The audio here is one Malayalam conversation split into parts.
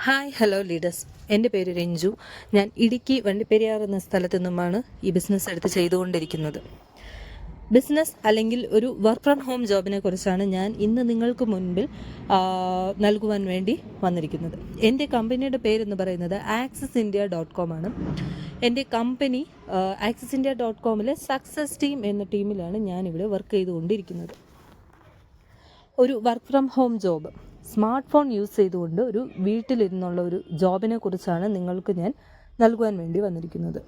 ഹായ് ഹലോ ലീഡേഴ്സ്, എൻ്റെ പേര് രഞ്ജു. ഞാൻ ഇടുക്കി വണ്ടിപ്പെരിയാർ എന്ന സ്ഥലത്തു നിന്നുമാണ് ഈ ബിസിനസ് എടുത്ത് ചെയ്തുകൊണ്ടിരിക്കുന്നത്. ബിസിനസ് അല്ലെങ്കിൽ ഒരു വർക്ക് ഫ്രം ഹോം ജോബിനെ കുറിച്ചാണ് ഞാൻ ഇന്ന് നിങ്ങൾക്ക് മുൻപിൽ നൽകുവാൻ വേണ്ടി വന്നിരിക്കുന്നത്. എൻ്റെ കമ്പനിയുടെ പേരെന്ന് പറയുന്നത് accessindia.com ആണ്. എൻ്റെ കമ്പനി accessindia.comലെ സക്സസ് ടീം എന്ന ടീമിലാണ് ഞാനിവിടെ വർക്ക് ചെയ്തുകൊണ്ടിരിക്കുന്നത്. ഒരു work from home job, smart phone use ചെയ്തുകൊണ്ട് ഒരു വീട്ടിലിരുന്നുള്ള ഒരു ജോബിനെ കുറിച്ചാണ് നിങ്ങൾക്ക് ഞാൻ നൽകുവാൻ വേണ്ടി വന്നിരിക്കുന്നത്.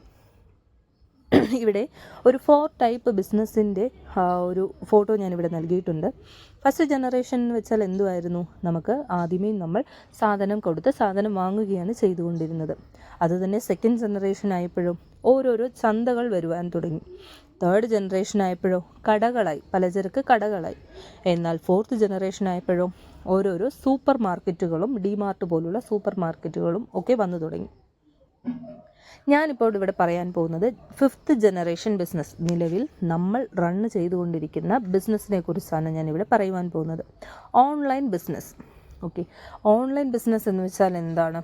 ഇവിടെ ഒരു 4 ടൈപ്പ് ബിസിനസ്സിൻ്റെ ഒരു ഫോട്ടോ ഞാനിവിടെ നൽകിയിട്ടുണ്ട്. ഫസ്റ്റ് ജനറേഷൻ എന്ന് വെച്ചാൽ എന്തുമായിരുന്നു? നമുക്ക് ആദ്യമേ നമ്മൾ സാധനം കൊടുത്ത് സാധനം വാങ്ങുകയാണ് ചെയ്തുകൊണ്ടിരുന്നത്. അതുതന്നെ സെക്കൻഡ് ജനറേഷൻ ആയപ്പോഴും ഓരോരോ ചന്തകൾ വരുവാൻ തുടങ്ങി. തേർഡ് ജനറേഷൻ ആയപ്പോഴോ കടകളായി, പലചരക്ക് കടകളായി. എന്നാൽ ഫോർത്ത് ജനറേഷൻ ആയപ്പോഴോ ഓരോരോ സൂപ്പർ മാർക്കറ്റുകളും ഡിമാർട്ട് പോലുള്ള സൂപ്പർ മാർക്കറ്റുകളും ഒക്കെ വന്നു തുടങ്ങി. ഞാനിപ്പോൾ ഇവിടെ പറയാൻ പോകുന്നത് 5th ജനറേഷൻ ബിസിനസ്, നിലവിൽ നമ്മൾ റൺ ചെയ്തുകൊണ്ടിരിക്കുന്ന ബിസിനസ്സിനെ കുറിച്ചാണ് ഞാനിവിടെ പറയുവാൻ പോകുന്നത്. Online business. Okay, online business എന്ന് വെച്ചാൽ എന്താണ്?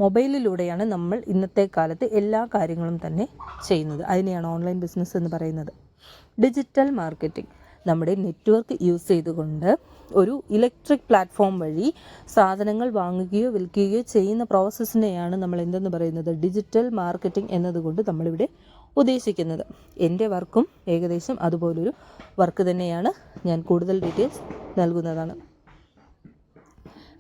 മൊബൈലിലൂടെയാണ് നമ്മൾ ഇന്നത്തെ കാലത്ത് എല്ലാ കാര്യങ്ങളും തന്നെ ചെയ്യുന്നത്. അതിനെയാണ് ഓൺലൈൻ ബിസിനസ് എന്ന് പറയുന്നത്. ഡിജിറ്റൽ മാർക്കറ്റിംഗ്, നമ്മുടെ നെറ്റ്വർക്ക് യൂസ് ചെയ്തുകൊണ്ട് ഒരു ഇലക്ട്രിക് പ്ലാറ്റ്ഫോം വഴി സാധനങ്ങൾ വാങ്ങുകയോ വിൽക്കുകയോ ചെയ്യുന്ന പ്രോസസ്സിനെയാണ് നമ്മൾ എന്തെന്ന് പറയുന്നത്? ഡിജിറ്റൽ മാർക്കറ്റിംഗ് എന്നതുകൊണ്ട് നമ്മളിവിടെ ഉദ്ദേശിക്കുന്നത്. എൻ്റെ വർക്കും ഏകദേശം അതുപോലൊരു വർക്ക് തന്നെയാണ്. ഞാൻ കൂടുതൽ ഡീറ്റെയിൽസ് നൽകുന്നതാണ്.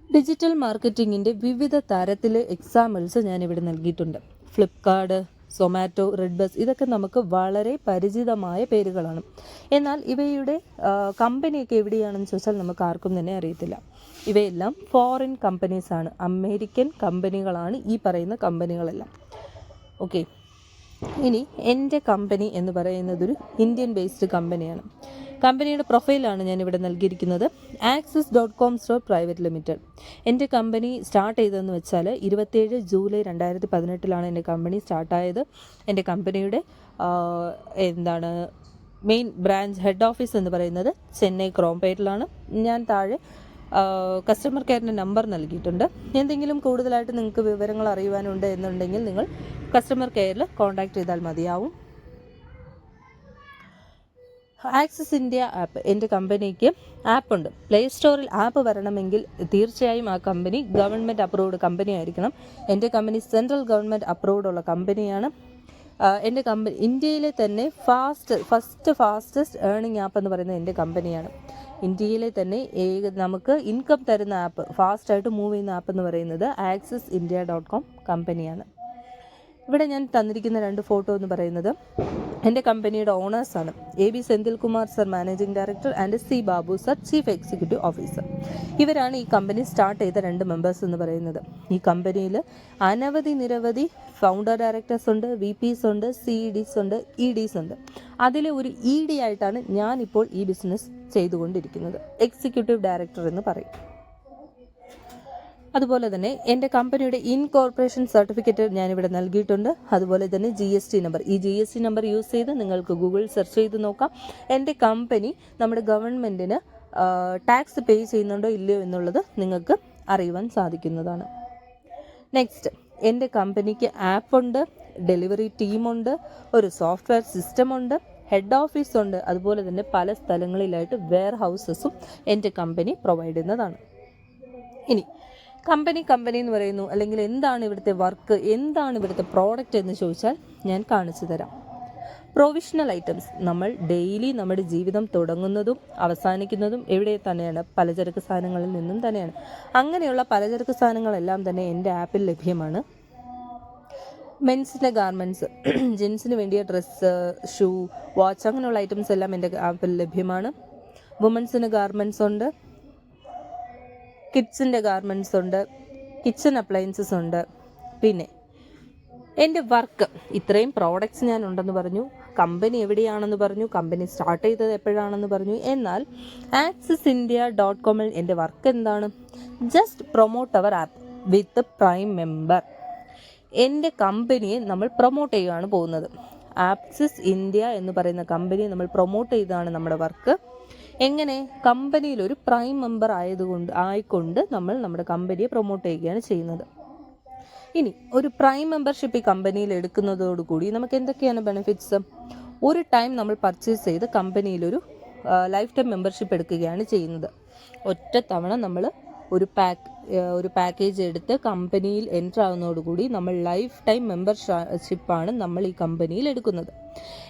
ഡിജിറ്റൽ മാർക്കറ്റിങ്ങിൻ്റെ വിവിധ തരത്തിലെ എക്സാമ്പിൾസ് ഞാനിവിടെ നൽകിയിട്ടുണ്ട്. ഫ്ലിപ്കാർട്ട്, സൊമാറ്റോ, റെഡ് ബസ്, ഇതൊക്കെ നമുക്ക് വളരെ പരിചിതമായ പേരുകളാണ്. എന്നാൽ ഇവയുടെ കമ്പനിയൊക്കെ എവിടെയാണെന്ന് ചോദിച്ചാൽ നമുക്ക് ആർക്കും തന്നെ അറിയത്തില്ല. ഇവയെല്ലാം ഫോറിൻ കമ്പനീസാണ്, അമേരിക്കൻ കമ്പനികളാണ് ഈ പറയുന്ന കമ്പനികളെല്ലാം. ഓക്കെ, ഇനി എൻ്റെ കമ്പനി എന്ന് പറയുന്നതൊരു ഇന്ത്യൻ ബേസ്ഡ് കമ്പനിയാണ്. കമ്പനിയുടെ പ്രൊഫൈലാണ് ഞാനിവിടെ നൽകിയിരിക്കുന്നത്. access.com private limited. എൻ്റെ കമ്പനി സ്റ്റാർട്ട് ചെയ്തതെന്ന് വെച്ചാൽ 27 ജൂലൈ 2018 എൻ്റെ കമ്പനി സ്റ്റാർട്ടായത്. എൻ്റെ കമ്പനിയുടെ മെയിൻ ബ്രാഞ്ച് ഹെഡ് ഓഫീസ് എന്ന് പറയുന്നത് ചെന്നൈ ക്രോംപേട്ടിലാണ്. ഞാൻ താഴെ കസ്റ്റമർ കെയറിൻ്റെ നമ്പർ നൽകിയിട്ടുണ്ട്. എന്തെങ്കിലും കൂടുതലായിട്ട് നിങ്ങൾക്ക് വിവരങ്ങൾ അറിയുവാനുണ്ട് എന്നുണ്ടെങ്കിൽ നിങ്ങൾ കസ്റ്റമർ കെയറിൽ കോൺടാക്ട് ചെയ്താൽ മതിയാവും. ആക്സിസ് ഇന്ത്യ ആപ്പ്, എൻ്റെ കമ്പനിക്ക് ആപ്പുണ്ട്. പ്ലേ സ്റ്റോറിൽ ആപ്പ് വരണമെങ്കിൽ തീർച്ചയായും ആ കമ്പനി ഗവൺമെൻറ് അപ്രൂവ്ഡ് കമ്പനി ആയിരിക്കണം. എൻ്റെ കമ്പനി സെൻട്രൽ ഗവൺമെൻറ് അപ്രൂവ്ഡ് ഉള്ള കമ്പനിയാണ്. എൻ്റെ കമ്പനി ഇന്ത്യയിലെ തന്നെ ഫാസ്റ്റസ്റ്റ് ഏർണിംഗ് ആപ്പ് എന്ന് പറയുന്നത് എൻ്റെ കമ്പനിയാണ്. ഇന്ത്യയിലെ തന്നെ നമുക്ക് ഇൻകം തരുന്ന ആപ്പ്, ഫാസ്റ്റായിട്ട് മൂവ് ചെയ്യുന്ന ആപ്പ് എന്ന് പറയുന്നത് accessindia.com കമ്പനിയാണ്. ഇവിടെ ഞാൻ തന്നിരിക്കുന്ന 2 ഫോട്ടോ എന്ന് പറയുന്നത് എൻ്റെ കമ്പനിയുടെ ഓണേഴ്സാണ്. AB Senthilkumar sir, managing director, and C Babu sir, chief executive officer. ഇവരാണ് ഈ കമ്പനി സ്റ്റാർട്ട് ചെയ്ത 2 മെമ്പേഴ്സ് എന്ന് പറയുന്നത്. ഈ കമ്പനിയിൽ നിരവധി ഫൗണ്ടർ ഡയറക്ടേഴ്സ് ഉണ്ട്, VPs ഉണ്ട്, CEDs ഉണ്ട്, EDs ഉണ്ട്. അതിലെ ഒരു ED ആയിട്ടാണ് ഞാനിപ്പോൾ ഈ ബിസിനസ് ചെയ്തുകൊണ്ടിരിക്കുന്നത്. എക്സിക്യൂട്ടീവ് ഡയറക്ടർ എന്ന് പറയും. അതുപോലെ തന്നെ എൻ്റെ കമ്പനിയുടെ ഇൻകോർപ്പറേഷൻ സർട്ടിഫിക്കറ്റ് ഞാനിവിടെ നൽകിയിട്ടുണ്ട്. അതുപോലെ തന്നെ GST നമ്പർ. ഈ GST നമ്പർ യൂസ് ചെയ്ത് നിങ്ങൾക്ക് ഗൂഗിൾ സെർച്ച് ചെയ്ത് നോക്കാം. എൻ്റെ കമ്പനി നമ്മുടെ ഗവൺമെൻറ്റിന് ടാക്സ് പേ ചെയ്യുന്നുണ്ടോ ഇല്ലയോ എന്നുള്ളത് നിങ്ങൾക്ക് അറിയുവാൻ സാധിക്കുന്നതാണ്. നെക്സ്റ്റ്, എൻ്റെ കമ്പനിക്ക് ആപ്പുണ്ട്, ഡെലിവറി ടീമുണ്ട്, ഒരു സോഫ്റ്റ്വെയർ സിസ്റ്റമുണ്ട്, ഹെഡ് ഓഫീസ് ഉണ്ട്. അതുപോലെ തന്നെ പല സ്ഥലങ്ങളിലായിട്ട് വെയർ ഹൗസസും എൻ്റെ കമ്പനി പ്രൊവൈഡ് ചെയ്യുന്നതാണ്. ഇനി കമ്പനി എന്ന് പറയുന്നു, അല്ലെങ്കിൽ എന്താണ് ഇവിടുത്തെ വർക്ക്, എന്താണ് ഇവിടുത്തെ പ്രോഡക്റ്റ് എന്ന് ചോദിച്ചാൽ ഞാൻ കാണിച്ചു തരാം. Provisional items. നമ്മൾ ഡെയിലി നമ്മുടെ ജീവിതം തുടങ്ങുന്നതും അവസാനിക്കുന്നതും എവിടെ തന്നെയാണ്? പലചരക്ക് സാധനങ്ങളിൽ നിന്നും തന്നെയാണ്. അങ്ങനെയുള്ള പലചരക്ക് സാധനങ്ങളെല്ലാം തന്നെ എൻ്റെ ആപ്പിൽ ലഭ്യമാണ്. മെൻസിൻ്റെ ഗാർമെൻറ്റ്സ്, ജെൻസിന് വേണ്ടിയ ഡ്രസ്സ്, ഷൂ, വാച്ച്, അങ്ങനെയുള്ള ഐറ്റംസ് എല്ലാം എൻ്റെ ആപ്പിൽ ലഭ്യമാണ്. വുമൻസിന് ഗാർമെൻറ്റ്സ് ഉണ്ട്, കിഡ്സിൻ്റെ ഗാർമെൻറ്റ്സ് ഉണ്ട്, കിച്ചൺ അപ്ലയൻസസ് ഉണ്ട്. പിന്നെ എൻ്റെ വർക്ക്, ഇത്രയും പ്രോഡക്റ്റ്സ് ഞാൻ ഉണ്ടെന്ന് പറഞ്ഞു, കമ്പനി എവിടെയാണെന്ന് പറഞ്ഞു, കമ്പനി സ്റ്റാർട്ട് ചെയ്തത് എപ്പോഴാണെന്ന് പറഞ്ഞു. എന്നാൽ accessindia.com എൻ്റെ വർക്ക് എന്താണ്? ജസ്റ്റ് പ്രൊമോട്ട് അവർ ആപ്പ് വിത്ത് പ്രൈം മെമ്പർ. എൻ്റെ കമ്പനിയെ നമ്മൾ പ്രൊമോട്ട് ചെയ്യുകയാണ് പോകുന്നത്. ആക്സിസ് ഇന്ത്യ എന്ന് പറയുന്ന കമ്പനിയെ നമ്മൾ പ്രൊമോട്ട് ചെയ്തതാണ് നമ്മുടെ വർക്ക്. എങ്ങനെ? കമ്പനിയിൽ ഒരു പ്രൈം മെമ്പർ ആയിക്കൊണ്ട് നമ്മൾ നമ്മുടെ കമ്പനിയെ പ്രൊമോട്ട് ചെയ്യുകയാണ് ചെയ്യുന്നത്. ഇനി ഒരു പ്രൈം മെമ്പർഷിപ്പ് ഈ കമ്പനിയിൽ എടുക്കുന്നതോടുകൂടി നമുക്ക് എന്തൊക്കെയാണ് ബെനിഫിറ്റ്സ്? ഒരു ടൈം നമ്മൾ പർച്ചേസ് ചെയ്ത് കമ്പനിയിലൊരു ലൈഫ് ടൈം മെമ്പർഷിപ്പ് എടുക്കുകയാണ് ചെയ്യുന്നത്. ഒറ്റ തവണ നമ്മൾ ഒരു പാക്കേജ് എടുത്ത് കമ്പനിയിൽ എൻ്റർ ആവുന്നതോടുകൂടി നമ്മൾ ലൈഫ് ടൈം മെമ്പർഷിപ്പാണ് നമ്മൾ ഈ കമ്പനിയിൽ എടുക്കുന്നത്.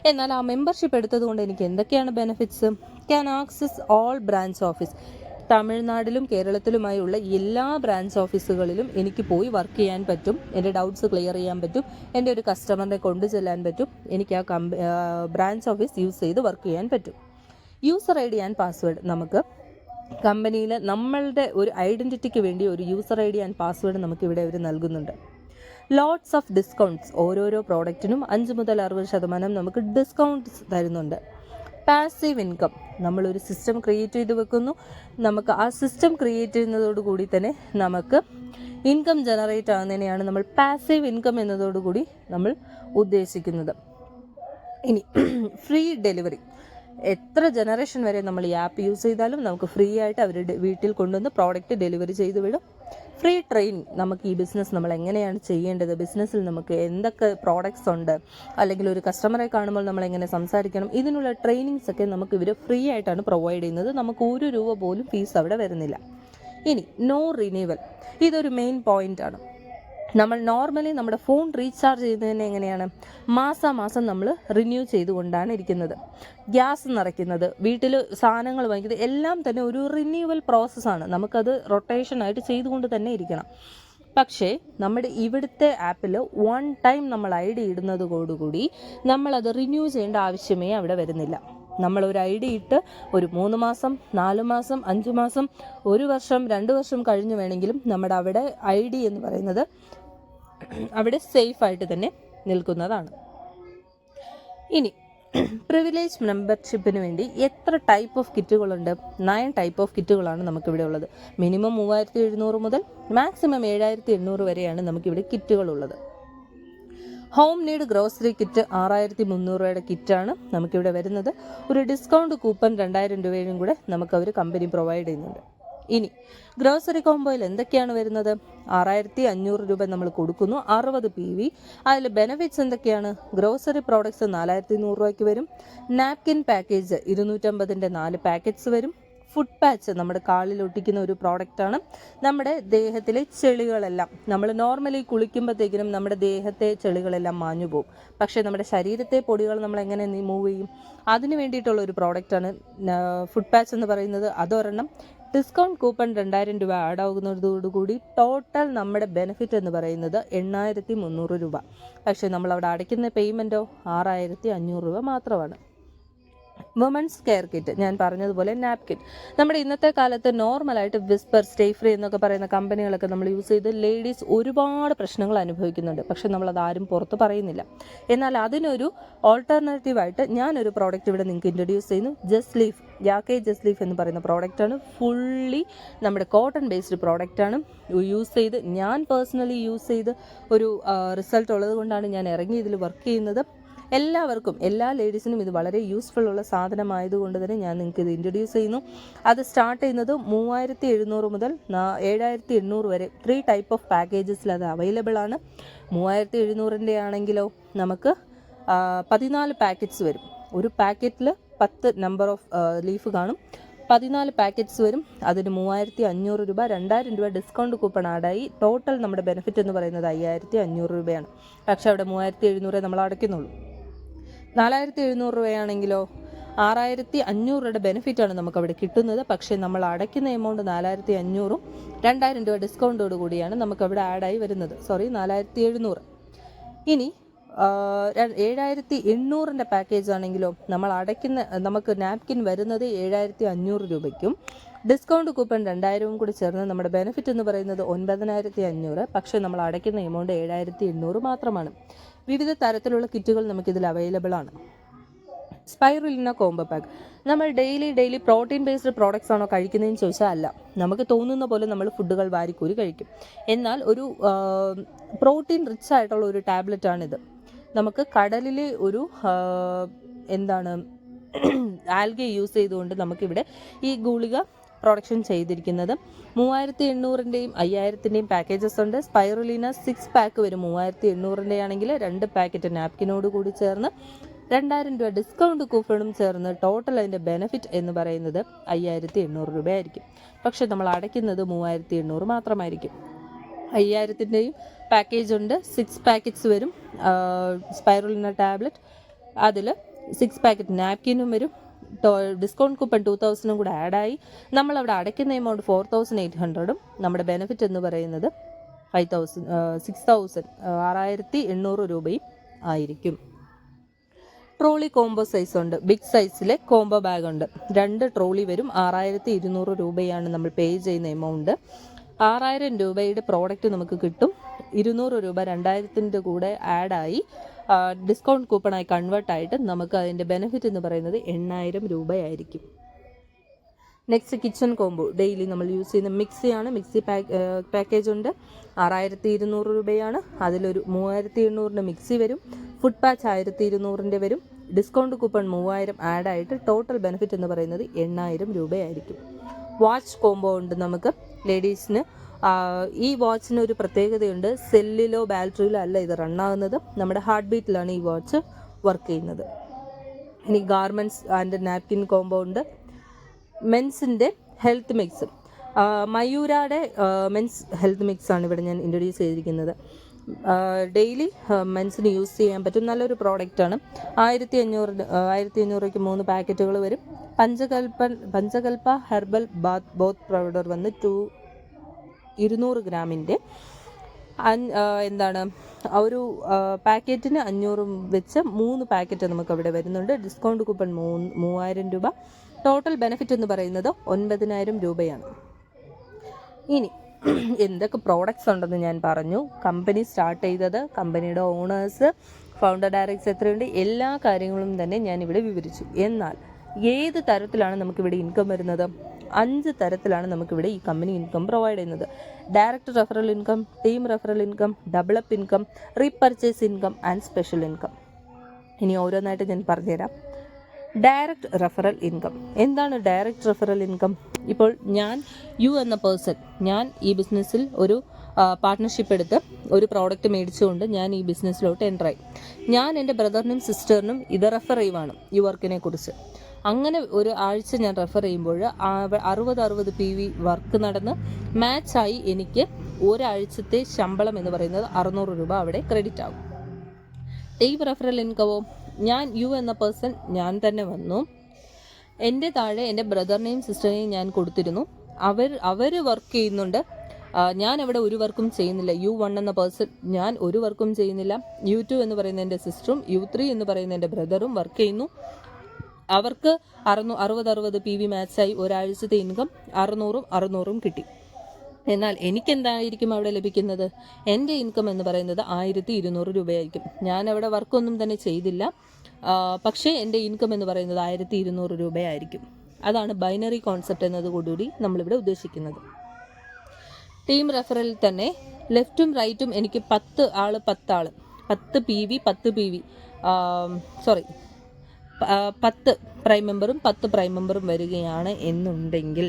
എന്നാൽ ആ മെമ്പർഷിപ്പ് എടുത്തത് കൊണ്ട് എനിക്ക് എന്തൊക്കെയാണ് benefits? Can access all branch office. തമിഴ്നാട്ടിലും കേരളത്തിലുമായുള്ള എല്ലാ ബ്രാഞ്ച് ഓഫീസുകളിലും എനിക്ക് പോയി വർക്ക് ചെയ്യാൻ പറ്റും. എൻ്റെ ഡൗട്ട്സ് ക്ലിയർ ചെയ്യാൻ പറ്റും. എൻ്റെ ഒരു കസ്റ്റമറിനെ കൊണ്ടു ചെല്ലാൻ പറ്റും. എനിക്ക് ആ ബ്രാഞ്ച് ഓഫീസ് യൂസ് ചെയ്ത് വർക്ക് ചെയ്യാൻ പറ്റും. യൂസർ ID ആൻഡ് പാസ്വേഡ് നമുക്ക് കമ്പനിയിൽ നമ്മളുടെ ഒരു ഐഡൻറ്റിറ്റിക്ക് വേണ്ടി ഒരു യൂസർ ID ആൻഡ് പാസ്വേഡ് നമുക്ക് ഇവിടെ അവർ നൽകുന്നുണ്ട്. Lots of discounts. ഓരോരോ പ്രോഡക്റ്റിനും 5 മുതൽ 60% നമുക്ക് ഡിസ്കൗണ്ട്സ് തരുന്നുണ്ട്. Passive income. നമ്മളൊരു സിസ്റ്റം ക്രിയേറ്റ് ചെയ്ത് വെക്കുന്നു. നമുക്ക് ആ സിസ്റ്റം ക്രിയേറ്റ് ചെയ്യുന്നതോടുകൂടി തന്നെ നമുക്ക് ഇൻകം ജനറേറ്റ് ആകുന്നതിനെയാണ് നമ്മൾ പാസീവ് ഇൻകം എന്നതോടുകൂടി നമ്മൾ ഉദ്ദേശിക്കുന്നത്. ഇനി ഫ്രീ ഡെലിവറി. എത്ര ജനറേഷൻ വരെ നമ്മൾ ഈ ആപ്പ് യൂസ് ചെയ്താലും നമുക്ക് ഫ്രീ ആയിട്ട് അവരുടെ വീട്ടിൽ കൊണ്ടുവന്ന് പ്രോഡക്റ്റ് ഡെലിവറി ചെയ്ത് വിടും. Free training. നമുക്ക് ഈ ബിസിനസ് നമ്മൾ എങ്ങനെയാണ് ചെയ്യേണ്ടത്, ബിസിനസ്സിൽ നമുക്ക് എന്തൊക്കെ പ്രോഡക്റ്റ്സ് ഉണ്ട്, അല്ലെങ്കിൽ ഒരു കസ്റ്റമറെ കാണുമ്പോൾ നമ്മൾ എങ്ങനെ സംസാരിക്കണം, ഇതിനുള്ള ട്രെയിനിങ്സ് ഒക്കെ നമുക്ക് ഇവർ ഫ്രീ ആയിട്ടാണ് പ്രൊവൈഡ് ചെയ്യുന്നത്. നമുക്ക് 1 രൂപ പോലും ഫീസ് അവിടെ വരുന്നില്ല. ഇനി നോ റിന്യൂവൽ. ഇതൊരു മെയിൻ പോയിന്റ് ആണ്. നമ്മൾ നോർമലി നമ്മുടെ ഫോൺ റീചാർജ് ചെയ്യുന്നതിന് എങ്ങനെയാണ്? മാസം നമ്മൾ റിന്യൂ ചെയ്തുകൊണ്ടാണ് ഇരിക്കുന്നത്. ഗ്യാസ് നിറയ്ക്കുന്നത്, വീട്ടിൽ സാധനങ്ങൾ വാങ്ങിക്കുന്നത് എല്ലാം തന്നെ ഒരു റിന്യൂവൽ പ്രോസസ്സാണ്. നമുക്കത് റൊട്ടേഷനായിട്ട് ചെയ്തുകൊണ്ട് തന്നെ ഇരിക്കണം. പക്ഷേ നമ്മുടെ ഇവിടുത്തെ ആപ്പിൽ 1 ടൈം നമ്മൾ ID ഇടുന്നതോടുകൂടി നമ്മളത് റിന്യൂ ചെയ്യേണ്ട ആവശ്യമേ അവിടെ വരുന്നില്ല. നമ്മളൊരു ID ഇട്ട് ഒരു 3 മാസം, 4 മാസം, 5 മാസം, 1 വർഷം, 2 വർഷം കഴിഞ്ഞ് വേണമെങ്കിലും നമ്മുടെ അവിടെ ID എന്ന് പറയുന്നത് അവിടെ സേഫായിട്ട് തന്നെ നിൽക്കുന്നതാണ്. ഇനി പ്രിവിലേജ് മെമ്പർഷിപ്പിന് വേണ്ടി എത്ര ടൈപ്പ് ഓഫ് കിറ്റുകളുണ്ട്? 9 ടൈപ്പ് ഓഫ് കിറ്റുകളാണ് നമുക്കിവിടെ ഉള്ളത്. മിനിമം 3700 മുതൽ മാക്സിമം 7800 വരെയാണ് നമുക്കിവിടെ കിറ്റുകളുള്ളത്. ഹോം നീഡ് ഗ്രോസറി കിറ്റ് 6300 രൂപയുടെ കിറ്റാണ് നമുക്കിവിടെ വരുന്നത്. ഒരു ഡിസ്കൗണ്ട് കൂപ്പൺ 2000 രൂപയും കൂടെ നമുക്ക് അവർ കമ്പനി പ്രൊവൈഡ് ചെയ്യുന്നുണ്ട്. ഇനി ഗ്രോസറി കോംബോയിൽ എന്തൊക്കെയാണ് വരുന്നത്? 6500 രൂപ നമ്മൾ കൊടുക്കുന്നു, 60 PV. അതിൽ ബെനിഫിറ്റ്സ് എന്തൊക്കെയാണ്? ഗ്രോസറി പ്രോഡക്ട്സ് 4100 രൂപയ്ക്ക് വരും. നാപ്കിൻ പാക്കേജ് 250ൻ്റെ 4 പാക്കറ്റ്സ് വരും. ഫുഡ് പാച്ച് നമ്മുടെ കാലിൽ ഒട്ടിക്കുന്ന ഒരു പ്രോഡക്റ്റാണ്. നമ്മുടെ ദേഹത്തിലെ ചെളികളെല്ലാം, നമ്മൾ നോർമലി കുളിക്കുമ്പോഴത്തേക്കിനും നമ്മുടെ ദേഹത്തെ ചെളികളെല്ലാം മാഞ്ഞു പോകും. പക്ഷേ നമ്മുടെ ശരീരത്തെ പൊടികൾ നമ്മൾ എങ്ങനെ മൂവ് ചെയ്യും? അതിന് വേണ്ടിയിട്ടുള്ള ഒരു പ്രോഡക്റ്റാണ് ഫുഡ് പാച്ച് എന്ന് പറയുന്നത്. അതൊരെണ്ണം. ഡിസ്കൗണ്ട് കൂപ്പൺ 2000 രൂപ ആഡ് ആകുന്നതോടുകൂടി ടോട്ടൽ നമ്മുടെ ബെനിഫിറ്റ് എന്ന് പറയുന്നത് 8300 രൂപ. പക്ഷേ നമ്മൾ അവിടെ അടയ്ക്കുന്ന പേയ്മെൻറ്റോ 6500 രൂപ മാത്രമാണ്. വുമൻസ് കെയർ കിറ്റ്, ഞാൻ പറഞ്ഞതുപോലെ നാപ്കിൻ. നമ്മുടെ ഇന്നത്തെ കാലത്ത് നോർമലായിട്ട് വിസ്പർ, സ്റ്റേ ഫ്രീ എന്നൊക്കെ പറയുന്ന കമ്പനികളൊക്കെ നമ്മൾ യൂസ് ചെയ്ത് ലേഡീസ് ഒരുപാട് പ്രശ്നങ്ങൾ അനുഭവിക്കുന്നുണ്ട്. പക്ഷെ നമ്മളത് ആരും പുറത്ത് പറയുന്നില്ല. എന്നാൽ അതിനൊരു ഓൾട്ടർനേറ്റീവായിട്ട് ഞാനൊരു പ്രോഡക്റ്റ് ഇവിടെ നിങ്ങൾക്ക് ഇൻട്രൊഡ്യൂസ് ചെയ്യുന്നു. ജസ്റ്റ് ലീഫ്, യാക്കേ ജസ്റ്റ് ലീഫ് എന്ന് പറയുന്ന പ്രോഡക്റ്റാണ്. ഫുള്ളി നമ്മുടെ കോട്ടൺ ബേസ്ഡ് പ്രോഡക്റ്റാണ്. ഞാൻ പേഴ്സണലി യൂസ് ചെയ്ത് ഒരു റിസൾട്ട് ഉള്ളത് കൊണ്ടാണ് ഞാൻ ഇറങ്ങി ഇതിൽ വർക്ക് ചെയ്യുന്നത്. എല്ലാവർക്കും, എല്ലാ ലേഡീസിനും ഇത് വളരെ യൂസ്ഫുൾ ഉള്ള സാധനമായതുകൊണ്ട് തന്നെ ഞാൻ നിങ്ങൾക്ക് ഇത് ഇൻട്രൊഡ്യൂസ് ചെയ്യുന്നു. അത് സ്റ്റാർട്ട് ചെയ്യുന്നത് 3700 മുതൽ 7800 വരെ 3 ടൈപ്പ് ഓഫ് പാക്കേജസിൽ അത് അവൈലബിൾ ആണ്. 3700ൻ്റെ ആണെങ്കിലോ നമുക്ക് 14 പാക്കറ്റ്സ് വരും. ഒരു പാക്കറ്റിൽ 10 നമ്പർ ഓഫ് ലീഫ് കാണും. 14 പാക്കറ്റ്സ് വരും. അതിന് 3500 രൂപ, 2000 രൂപ ഡിസ്കൗണ്ട് കൂപ്പൺ ആഡായി. ടോട്ടൽ നമ്മുടെ ബെനിഫിറ്റ് എന്ന് പറയുന്നത് 5500 രൂപയാണ്. പക്ഷേ അവിടെ 3700 നമ്മൾ അടയ്ക്കുന്നുള്ളൂ. 4700 രൂപയാണെങ്കിലോ 6500 രൂപയുടെ ബെനിഫിറ്റാണ് നമുക്കവിടെ കിട്ടുന്നത്. പക്ഷേ നമ്മൾ അടയ്ക്കുന്ന എമൗണ്ട് 4500ഉം 2000 രൂപ ഡിസ്കൗണ്ടോട് കൂടിയാണ് നമുക്കവിടെ ആഡായി വരുന്നത്. 4700. ഇനി 7800ൻ്റെ പാക്കേജ് ആണെങ്കിലോ നമുക്ക് നാപ്കിൻ വരുന്നത് 7500 രൂപയ്ക്കും ഡിസ്കൗണ്ട് കൂപ്പൺ 2000ഉം കൂടി ചേർന്ന് നമ്മുടെ ബെനിഫിറ്റ് എന്ന് പറയുന്നത് 9500. പക്ഷേ നമ്മൾ അടയ്ക്കുന്ന എമൗണ്ട് 7800 മാത്രമാണ്. വിവിധ തരത്തിലുള്ള കിറ്റുകൾ നമുക്കിതിൽ അവൈലബിൾ ആണ്. Spirulina combo pack. നമ്മൾ ഡെയിലി പ്രോട്ടീൻ ബേസ്ഡ് പ്രോഡക്റ്റ്സ് ആണോ കഴിക്കുന്നതെന്ന് ചോദിച്ചാൽ അല്ല. നമുക്ക് തോന്നുന്ന പോലെ നമ്മൾ ഫുഡുകൾ വാരിക്കൂരി കഴിക്കും. എന്നാൽ ഒരു പ്രോട്ടീൻ റിച്ച് ആയിട്ടുള്ള ഒരു ടാബ്ലറ്റാണിത്. നമുക്ക് കടലിലെ ഒരു ആൽഗെ യൂസ് ചെയ്തുകൊണ്ട് നമുക്കിവിടെ ഈ ഗുളിക പ്രൊഡക്ഷൻ ചെയ്തിരിക്കുന്നത്. 3800-ൻ്റെയും 5000-ൻ്റെയും പാക്കേജസ് ഉണ്ട്. സ്പൈറുലിന 6 പാക്ക് വരും. 3800-ൻ്റെ ആണെങ്കിൽ 2 പാക്കറ്റ് നാപ്കിനോട് കൂടി ചേർന്ന് 2000 രൂപ ഡിസ്കൗണ്ട് കൂപ്പണും ചേർന്ന് ടോട്ടൽ അതിൻ്റെ ബെനിഫിറ്റ് എന്ന് പറയുന്നത് 5800 രൂപയായിരിക്കും. പക്ഷെ നമ്മൾ അടയ്ക്കുന്നത് 3800 മാത്രമായിരിക്കും. 5000-ൻ്റെയും പാക്കേജ് ഉണ്ട്. 6 പാക്കറ്റ്സ് വരും സ്പൈറുലിന ടാബ്ലറ്റ്. അതിൽ 6 പാക്കറ്റ് നാപ്കിനും വരും. ഡിസ്കൗണ്ട് കൂപ്പൺ 2000 കൂടെ ആഡായി നമ്മളവിടെ അടയ്ക്കുന്ന എമൗണ്ട് 4800-ഉം നമ്മുടെ ബെനിഫിറ്റ് എന്ന് പറയുന്നത് 6800 രൂപയും ആയിരിക്കും. ട്രോളി കോംബോ സൈസ് ഉണ്ട്. ബിഗ് സൈസിലെ കോംബോ ബാഗ് ഉണ്ട്. 2 ട്രോളി വരും. 6200 രൂപയാണ് നമ്മൾ പേ ചെയ്യുന്ന എമൗണ്ട്. 6000 രൂപയുടെ പ്രോഡക്റ്റ് നമുക്ക് കിട്ടും. 200 രൂപ 2000-ൻ്റെ കൂടെ ആഡായി ഡിസ്കൗണ്ട് കൂപ്പണായി കൺവേർട്ടായിട്ട് നമുക്ക് അതിൻ്റെ ബെനിഫിറ്റ് എന്ന് പറയുന്നത് 8000 രൂപയായിരിക്കും. നെക്സ്റ്റ് കിച്ചൺ കോംബോ ഡെയിലി നമ്മൾ യൂസ് ചെയ്യുന്ന മിക്സിയാണ്. മിക്സി പാക്കേജ് ഉണ്ട്. 6200 രൂപയാണ്. അതിലൊരു 3800-ൻ്റെ മിക്സി വരും. ഫുഡ് പാച്ച് 1200-ൻ്റെ വരും. ഡിസ്കൗണ്ട് കൂപ്പൺ 3000 ആഡായിട്ട് ടോട്ടൽ ബെനിഫിറ്റ് എന്ന് പറയുന്നത് 8000 രൂപയായിരിക്കും. വാച്ച് കോംബോ ഉണ്ട് നമുക്ക് ലേഡീസിന്. ഈ വാച്ചിന് ഒരു പ്രത്യേകതയുണ്ട്. സെല്ലിലോ ബാറ്ററിയിലോ അല്ല ഇത് റണ്ണാകുന്നത്. നമ്മുടെ ഹാർട്ട് ബീറ്റിലാണ് ഈ വാച്ച് വർക്ക് ചെയ്യുന്നത്. ഇനി ഗാർമെൻറ്റ്സ് ആൻഡ് നാപ്കിൻ കോംബോ ഉണ്ട്. മെൻസിൻ്റെ ഹെൽത്ത് മിക്സ്, മയൂരയുടെ മെൻസ് ഹെൽത്ത് മിക്സാണ് ഇവിടെ ഞാൻ ഇൻട്രൊഡ്യൂസ് ചെയ്തിരിക്കുന്നത്. ഡെയിലി മെൻസിന് യൂസ് ചെയ്യാൻ പറ്റും നല്ലൊരു പ്രോഡക്റ്റാണ്. 1500 3 പാക്കറ്റുകൾ വരും. പഞ്ചകൽപ്പ ഹെർബൽ ബോത്ത് പൗഡർ വന്ന് 200 ഗ്രാമിൻ്റെ ഒരു പാക്കറ്റിന് 500 വെച്ച് 3 പാക്കറ്റ് നമുക്ക് അവിടെ വരുന്നുണ്ട്. ഡിസ്കൗണ്ട് കൂപ്പൺ 3000 രൂപ. ടോട്ടൽ ബെനിഫിറ്റ് എന്ന് പറയുന്നത് 9000 രൂപയാണ്. ഇനി എന്തൊക്കെ പ്രോഡക്റ്റ്സ് ഉണ്ടെന്ന് ഞാൻ പറഞ്ഞു. കമ്പനി സ്റ്റാർട്ട് ചെയ്തത്, കമ്പനിയുടെ ഓണേഴ്സ്, ഫൗണ്ടർ ഡയറക്ടേഴ്സ് എത്രയുണ്ട്, എല്ലാ കാര്യങ്ങളും തന്നെ ഞാൻ ഇവിടെ വിവരിച്ചു. എന്നാൽ ഏത് തരത്തിലാണ് നമുക്കിവിടെ ഇൻകം വരുന്നത്? 5 തരത്തിലാണ് നമുക്കിവിടെ ഈ കമ്പനി ഇൻകം പ്രൊവൈഡ് ചെയ്യുന്നത്. Direct referral income, team referral income, develop income, repurchase income and special income. ഇനി ഓരോന്നായിട്ട് ഞാൻ പറഞ്ഞുതരാം. Direct referral income. എന്താണ് ഡയറക്റ്റ് റെഫറൽ ഇൻകം? ഇപ്പോൾ യു എന്ന പേഴ്സൺ, ഞാൻ ഈ ബിസിനസ്സിൽ ഒരു പാർട്ട്ണർഷിപ്പ് എടുത്ത് ഒരു പ്രോഡക്റ്റ് മേടിച്ചുകൊണ്ട് ഞാൻ ഈ ബിസിനസ്സിലോട്ട് എൻ്ററായി. ഞാൻ എൻ്റെ ബ്രദറിനും സിസ്റ്ററിനും ഇത് റെഫർ ചെയ്യുവാണ് ഈ വർക്കിനെ കുറിച്ച്. അങ്ങനെ ഒരു ആഴ്ച ഞാൻ റെഫർ ചെയ്യുമ്പോൾ 60 PV വർക്ക് നടന്ന് മാച്ചായി എനിക്ക് ഒരാഴ്ചത്തെ ശമ്പളം എന്ന് പറയുന്നത് 600 രൂപ അവിടെ ക്രെഡിറ്റ് ആകും. ടീം റെഫറൽ ഇൻകമോ, യു എന്ന പേഴ്സൺ ഞാൻ തന്നെ വന്നു. എൻ്റെ താഴെ എൻ്റെ ബ്രദറിനെയും സിസ്റ്ററിനെയും ഞാൻ കൊടുത്തിരുന്നു. അവർ വർക്ക് ചെയ്യുന്നുണ്ട്. ഞാൻ അവിടെ ഒരു വർക്കും ചെയ്യുന്നില്ല. U1 എന്ന പേഴ്സൺ, ഞാൻ ഒരു വർക്കും ചെയ്യുന്നില്ല. U2 എന്ന് പറയുന്ന എൻ്റെ സിസ്റ്ററും U3 എന്ന് പറയുന്ന എൻ്റെ ബ്രദറും വർക്ക് ചെയ്യുന്നു. അവർക്ക് 60 PV മാച്ചായി ഒരാഴ്ചത്തെ ഇൻകം 600 കിട്ടി. എന്നാൽ എനിക്കെന്തായിരിക്കും അവിടെ ലഭിക്കുന്നത്? എൻ്റെ ഇൻകം എന്ന് പറയുന്നത് 1200 രൂപയായിരിക്കും. ഞാൻ അവിടെ വർക്കൊന്നും തന്നെ ചെയ്തില്ല, പക്ഷേ എൻ്റെ ഇൻകം എന്ന് പറയുന്നത് 1200 രൂപയായിരിക്കും. അതാണ് ബൈനറി കോൺസെപ്റ്റ് എന്നതുകൂടി നമ്മളിവിടെ ഉദ്ദേശിക്കുന്നത്. ടീം റെഫറലിൽ തന്നെ ലെഫ്റ്റും റൈറ്റും എനിക്ക് 10 PV 10 പ്രൈം മെമ്പറും 10 പ്രൈം മെമ്പറും വരികയാണ് എന്നുണ്ടെങ്കിൽ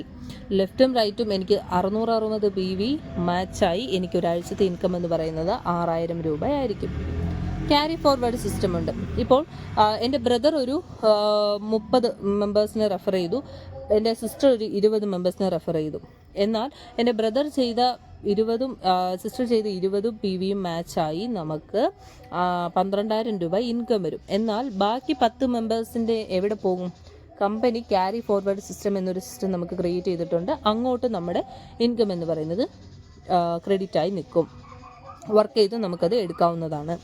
ലെഫ്റ്റും റൈറ്റും എനിക്ക് 660 PV മാച്ചായി എനിക്ക് ഒരാഴ്ചത്തെ ഇൻകം എന്ന് പറയുന്നത് 6000 രൂപയായിരിക്കും. ക്യാരി ഫോർവേഡ് സിസ്റ്റം ഉണ്ട്. ഇപ്പോൾ എൻ്റെ ബ്രദർ ഒരു 30 മെമ്പേഴ്സിനെ റെഫർ ചെയ്തു, എൻ്റെ സിസ്റ്റർ ഒരു 20 മെമ്പേഴ്സിനെ റെഫർ ചെയ്തു. എന്നാൽ എൻ്റെ ബ്രദർ ചെയ്ത 20 സിസ്റ്റർ ചെയ്ത 20 PVയും മാച്ചായി നമുക്ക് 12000 രൂപ ഇൻകം വരും. എന്നാൽ ബാക്കി 10 മെമ്പേഴ്സിൻ്റെ എവിടെ പോകും? കമ്പനി ക്യാരി ഫോർവേഡ് സിസ്റ്റം എന്നൊരു സിസ്റ്റം നമുക്ക് ക്രിയേറ്റ് ചെയ്തിട്ടുണ്ട്. അങ്ങോട്ട് നമ്മുടെ ഇൻകം എന്ന് പറയുന്നത് ക്രെഡിറ്റായി നിൽക്കും. വർക്ക് ചെയ്ത് നമുക്കത് എടുക്കാവുന്നതാണ്.